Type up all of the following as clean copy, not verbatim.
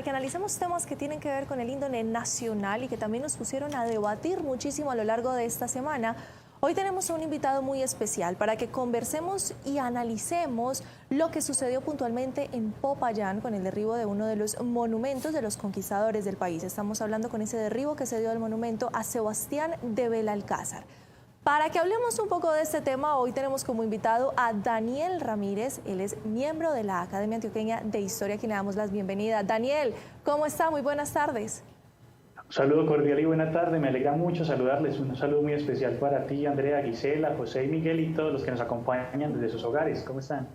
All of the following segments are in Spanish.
para que analicemos temas que tienen que ver con el índole nacional y que también nos pusieron a debatir muchísimo a lo largo de esta semana. Hoy tenemos a un invitado muy especial para que conversemos y analicemos lo que sucedió puntualmente en Popayán con el derribo de uno de los monumentos de los conquistadores del país. Estamos hablando con ese derribo que se dio del monumento a Sebastián de Belalcázar. Para que hablemos un poco de este tema, hoy tenemos como invitado a Daniel Ramírez. Él es miembro de la Academia Antioqueña de Historia, a quien le damos la bienvenida. Daniel, ¿cómo está? Muy buenas tardes. Un saludo cordial y buena tarde. Me alegra mucho saludarles. Un saludo muy especial para ti, Andrea, Gisela, José y Miguel y todos los que nos acompañan desde sus hogares. ¿Cómo están?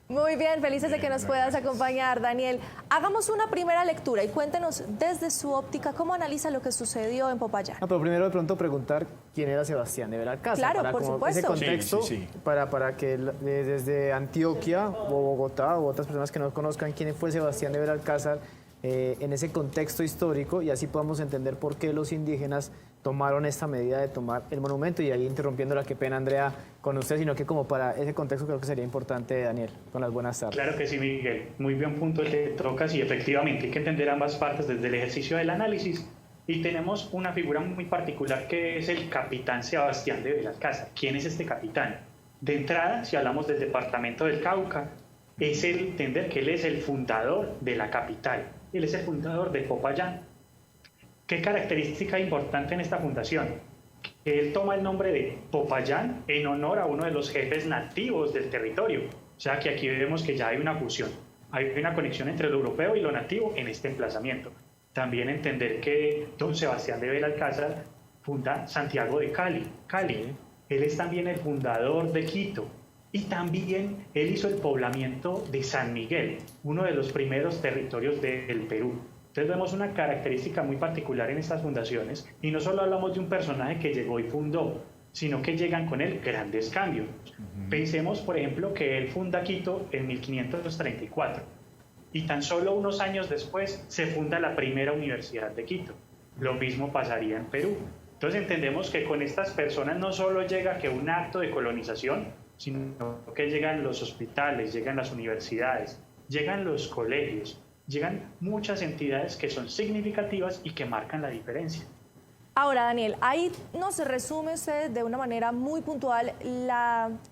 Muy bien, felices de que nos puedas acompañar, Daniel. Hagamos una primera lectura y cuéntenos desde su óptica cómo analiza lo que sucedió en Popayán. Pero primero de pronto preguntar quién era Sebastián de Belalcázar. Claro, para por supuesto. Ese contexto, para que desde Antioquia o Bogotá o otras personas que no conozcan quién fue Sebastián de Belalcázar, en ese contexto histórico, y así podamos entender por qué los indígenas tomaron esta medida de tomar el monumento. Y ahí interrumpiéndola, qué pena, Andrea, con usted, sino que como para ese contexto creo que sería importante, Daniel, con las buenas tardes. Claro que sí, Miguel. Muy bien punto el que tocas, y efectivamente hay que entender ambas partes desde el ejercicio del análisis. Y tenemos una figura muy particular que es el capitán Sebastián de Belalcázar. ¿Quién es este capitán? De entrada, si hablamos del departamento del Cauca, es el entender que él es el fundador de la capital. Él es el fundador de Popayán. ¿Qué característica importante en esta fundación? Que él toma el nombre de Popayán en honor a uno de los jefes nativos del territorio. O sea que aquí vemos que ya hay una fusión, hay una conexión entre lo europeo y lo nativo en este emplazamiento. También entender que don Sebastián de Belalcázar funda Santiago de Cali. Él es también el fundador de Quito. Y también él hizo el poblamiento de San Miguel, uno de los primeros territorios del Perú. Entonces vemos una característica muy particular en estas fundaciones, y no solo hablamos de un personaje que llegó y fundó, sino que llegan con él grandes cambios. Pensemos, por ejemplo, que él funda Quito en 1534, y tan solo unos años después se funda la primera universidad de Quito. Lo mismo pasaría en Perú. Entonces entendemos que con estas personas no solo llega que un acto de colonización, sino que llegan los hospitales, llegan las universidades, llegan los colegios, llegan muchas entidades que son significativas y que marcan la diferencia. Ahora, Daniel, ahí nos resume usted de una manera muy puntual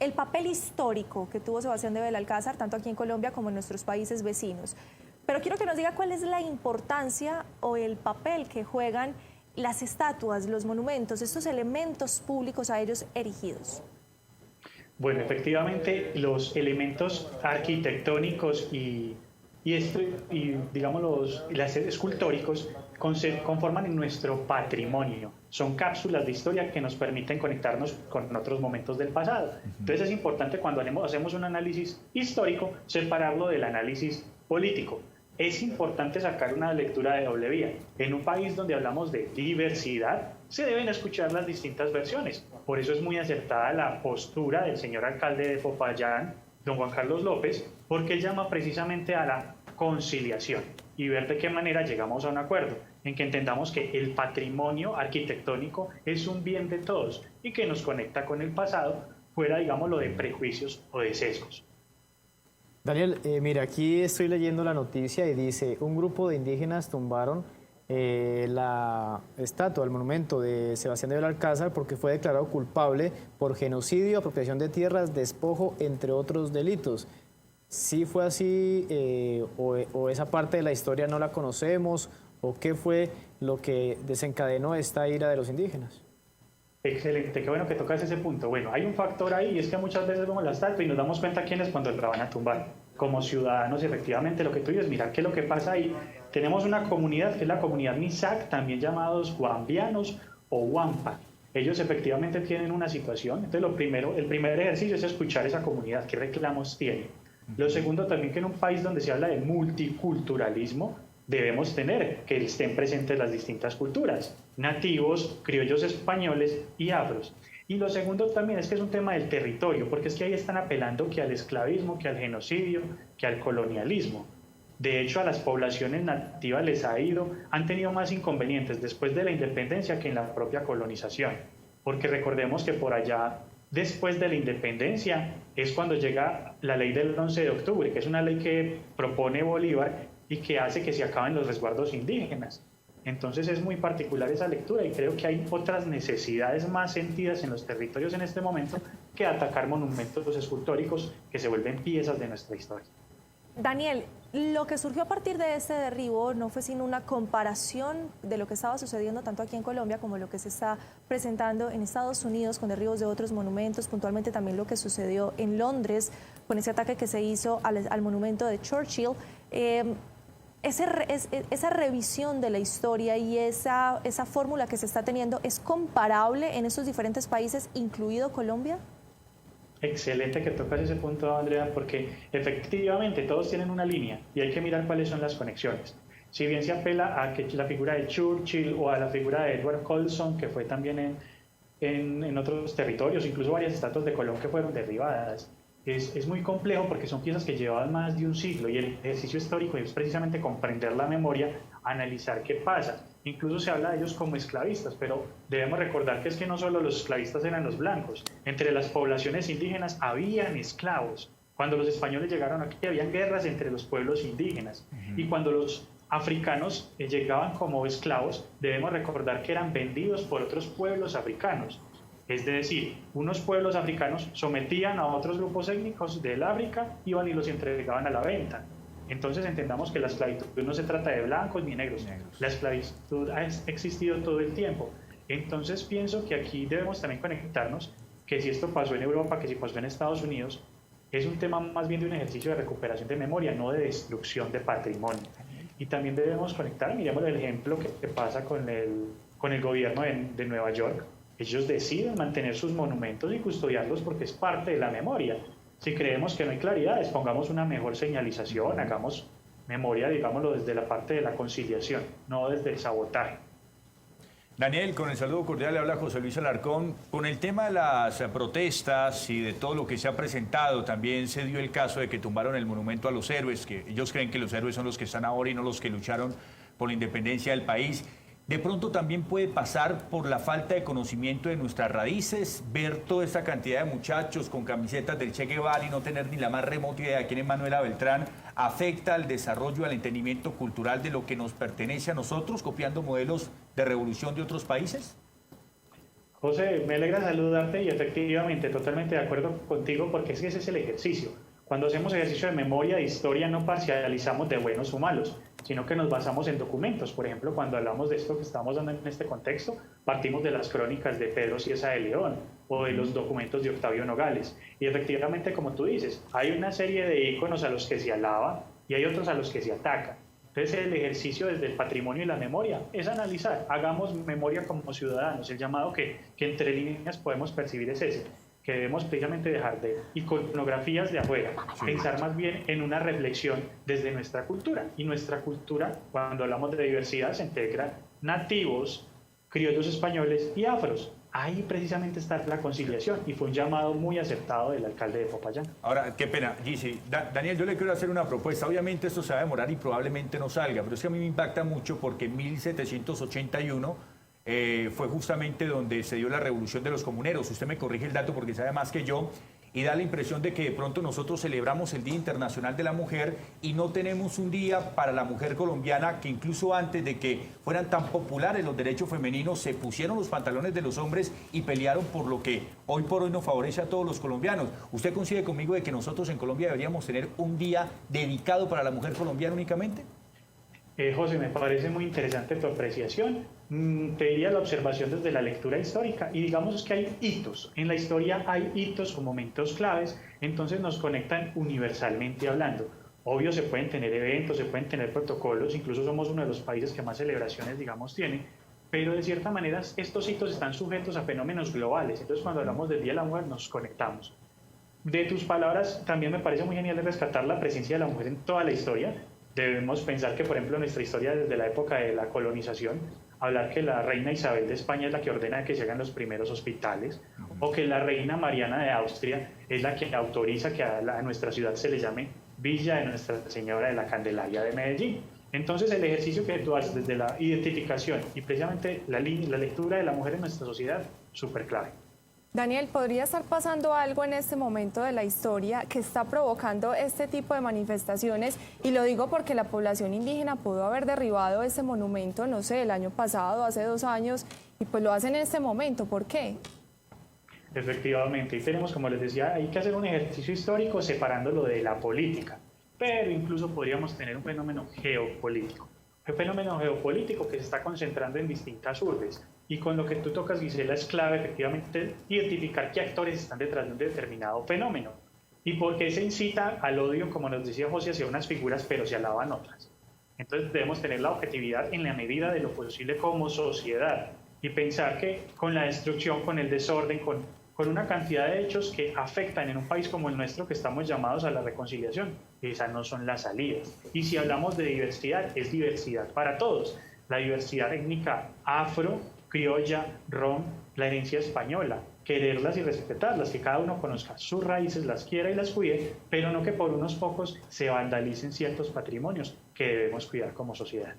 el papel histórico que tuvo Sebastián de Belalcázar, tanto aquí en Colombia como en nuestros países vecinos. Pero quiero que nos diga cuál es la importancia o el papel que juegan las estatuas, los monumentos, estos elementos públicos a ellos erigidos. Bueno, efectivamente, los elementos arquitectónicos y digamos los escultóricos conforman en nuestro patrimonio. Son cápsulas de historia que nos permiten conectarnos con otros momentos del pasado. Entonces es importante, cuando hacemos un análisis histórico, separarlo del análisis político. Es importante sacar una lectura de doble vía. En un país donde hablamos de diversidad, se deben escuchar las distintas versiones. Por eso es muy acertada la postura del señor alcalde de Popayán, don Juan Carlos López, porque él llama precisamente a la conciliación y ver de qué manera llegamos a un acuerdo, en que entendamos que el patrimonio arquitectónico es un bien de todos y que nos conecta con el pasado, fuera, digámoslo, de prejuicios o de sesgos. Daniel, mira, aquí estoy leyendo la noticia y dice: un grupo de indígenas tumbaron la estatua, el monumento de Sebastián de Belalcázar porque fue declarado culpable por genocidio, apropiación de tierras, despojo, entre otros delitos. ¿Sí fue así o esa parte de la historia no la conocemos? ¿O qué fue lo que desencadenó esta ira de los indígenas? Excelente, qué bueno que tocas ese punto. Bueno, hay un factor ahí, y es que muchas veces vemos la estatua y nos damos cuenta quiénes cuando la van a tumbar. Como ciudadanos, efectivamente, lo que tú dices, mira qué es lo que pasa ahí. Tenemos una comunidad que es la comunidad Misak, también llamados guambianos o Wampa. Ellos efectivamente tienen una situación. Entonces el primer ejercicio es escuchar esa comunidad, qué reclamos tiene. Lo segundo también, que en un país donde se habla de multiculturalismo, debemos tener que estén presentes las distintas culturas, nativos, criollos españoles y afros. Y lo segundo también es que es un tema del territorio, porque es que ahí están apelando que al esclavismo, que al genocidio, que al colonialismo. De hecho, a las poblaciones nativas han tenido más inconvenientes después de la independencia que en la propia colonización. Porque recordemos que por allá, después de la independencia, es cuando llega la ley del 11 de octubre, que es una ley que propone Bolívar, y que hace que se acaben los resguardos indígenas. Entonces es muy particular esa lectura y creo que hay otras necesidades más sentidas en los territorios en este momento que atacar monumentos escultóricos que se vuelven piezas de nuestra historia. Daniel, lo que surgió a partir de este derribo no fue sino una comparación de lo que estaba sucediendo tanto aquí en Colombia como lo que se está presentando en Estados Unidos con derribos de otros monumentos, puntualmente también lo que sucedió en Londres con ese ataque que se hizo al monumento de Churchill. Esa revisión de la historia y esa fórmula que se está teniendo, ¿es comparable en esos diferentes países, incluido Colombia? Excelente que tocas ese punto, Andrea, porque efectivamente todos tienen una línea y hay que mirar cuáles son las conexiones. Si bien se apela a que la figura de Churchill o a la figura de Edward Colston, que fue también en otros territorios, incluso varias estatuas de Colón que fueron derribadas, es muy complejo porque son piezas que llevaban más de un siglo y el ejercicio histórico es precisamente comprender la memoria, analizar qué pasa. Incluso se habla de ellos como esclavistas, pero debemos recordar que es que no solo los esclavistas eran los blancos, entre las poblaciones indígenas habían esclavos. Cuando los españoles llegaron aquí habían guerras entre los pueblos indígenas y cuando los africanos llegaban como esclavos, debemos recordar que eran vendidos por otros pueblos africanos. Es decir, unos pueblos africanos sometían a otros grupos étnicos del África, iban y los entregaban a la venta. Entonces entendamos que la esclavitud no se trata de blancos ni negros. La esclavitud ha existido todo el tiempo. Entonces pienso que aquí debemos también conectarnos que si esto pasó en Europa, que si pasó en Estados Unidos, es un tema más bien de un ejercicio de recuperación de memoria, no de destrucción de patrimonio. Y también debemos conectar, miremos el ejemplo que pasa con el gobierno de Nueva York. Ellos deciden mantener sus monumentos y custodiarlos porque es parte de la memoria. Si creemos que no hay claridades, pongamos una mejor señalización, hagamos memoria, digámoslo, desde la parte de la conciliación, no desde el sabotaje. Daniel, con el saludo cordial le habla José Luis Alarcón. Con el tema de las protestas y de todo lo que se ha presentado, también se dio el caso de que tumbaron el monumento a los héroes, que ellos creen que los héroes son los que están ahora y no los que lucharon por la independencia del país. De pronto también puede pasar por la falta de conocimiento de nuestras raíces, ver toda esta cantidad de muchachos con camisetas del Che Guevara y no tener ni la más remota idea de quién es Manuela Beltrán, afecta al desarrollo, al entendimiento cultural de lo que nos pertenece a nosotros, copiando modelos de revolución de otros países. José, me alegra saludarte y efectivamente, totalmente de acuerdo contigo porque es que ese es el ejercicio. Cuando hacemos ejercicio de memoria, de historia, no parcializamos de buenos o malos, sino que nos basamos en documentos. Por ejemplo, cuando hablamos de esto que estamos dando en este contexto, partimos de las crónicas de Pedro Cieza de León o de los documentos de Octavio Nogales. Y efectivamente, como tú dices, hay una serie de íconos a los que se alaba y hay otros a los que se ataca. Entonces, el ejercicio desde el patrimonio y la memoria es analizar, hagamos memoria como ciudadanos. El llamado que entre líneas podemos percibir es ese, que debemos precisamente dejar de iconografías de afuera, pensar más bien en una reflexión desde nuestra cultura. Y nuestra cultura, cuando hablamos de diversidad, se integra nativos, criollos españoles y afros. Ahí precisamente está la conciliación y fue un llamado muy acertado del alcalde de Popayán. Ahora, qué pena, Gisi. Daniel, yo le quiero hacer una propuesta. Obviamente esto se va a demorar y probablemente no salga, pero es que a mí me impacta mucho porque en 1781 fue justamente donde se dio la revolución de los comuneros. Usted me corrige el dato porque sabe más que yo. Y da la impresión de que de pronto nosotros celebramos el Día Internacional de la Mujer y no tenemos un día para la mujer colombiana que incluso antes de que fueran tan populares los derechos femeninos se pusieron los pantalones de los hombres y pelearon por lo que hoy por hoy nos favorece a todos los colombianos. ¿Usted coincide conmigo de que nosotros en Colombia deberíamos tener un día dedicado para la mujer colombiana únicamente? José, me parece muy interesante tu apreciación. Te diría la observación desde la lectura histórica y digamos que hay hitos. En la historia hay hitos o momentos claves, entonces nos conectan universalmente hablando. Obvio, se pueden tener eventos, se pueden tener protocolos, incluso somos uno de los países que más celebraciones, digamos, tiene, pero de cierta manera estos hitos están sujetos a fenómenos globales. Entonces, cuando hablamos del Día de la Mujer, nos conectamos. De tus palabras, también me parece muy genial rescatar la presencia de la mujer en toda la historia. Debemos pensar que, por ejemplo, nuestra historia desde la época de la colonización, hablar que la reina Isabel de España es la que ordena que se hagan los primeros hospitales, o que la reina Mariana de Austria es la que autoriza que a nuestra ciudad se le llame Villa de Nuestra Señora de la Candelaria de Medellín. Entonces, el ejercicio que tú haces desde la identificación y precisamente la lectura de la mujer en nuestra sociedad, súper clave. Daniel, ¿podría estar pasando algo en este momento de la historia que está provocando este tipo de manifestaciones? Y lo digo porque la población indígena pudo haber derribado ese monumento, no sé, el año pasado, hace 2 años, y pues lo hacen en este momento. ¿Por qué? Efectivamente, y tenemos, como les decía, hay que hacer un ejercicio histórico separándolo de la política, pero incluso podríamos tener un fenómeno geopolítico. Un fenómeno geopolítico que se está concentrando en distintas urbes. Y con lo que tú tocas, Gisela, es clave efectivamente identificar qué actores están detrás de un determinado fenómeno. Y por qué se incita al odio, como nos decía José, hacia unas figuras, pero se alaban otras. Entonces debemos tener la objetividad en la medida de lo posible como sociedad y pensar que con la destrucción, con el desorden, con una cantidad de hechos que afectan en un país como el nuestro, que estamos llamados a la reconciliación, esas no son las salidas. Y si hablamos de diversidad, es diversidad para todos. La diversidad étnica afro, criolla, rom, la herencia española, quererlas y respetarlas, que cada uno conozca sus raíces, las quiera y las cuide, pero no que por unos pocos se vandalicen ciertos patrimonios que debemos cuidar como sociedad.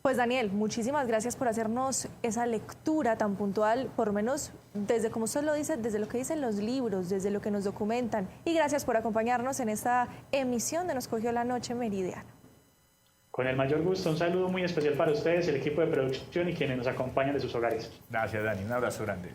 Pues Daniel, muchísimas gracias por hacernos esa lectura tan puntual, por lo menos desde, como usted lo dice, desde lo que dicen los libros, desde lo que nos documentan. Y gracias por acompañarnos en esta emisión de Nos Cogió la Noche Meridiana. Con el mayor gusto, un saludo muy especial para ustedes, el equipo de producción y quienes nos acompañan de sus hogares. Gracias, Dani. Un abrazo grande.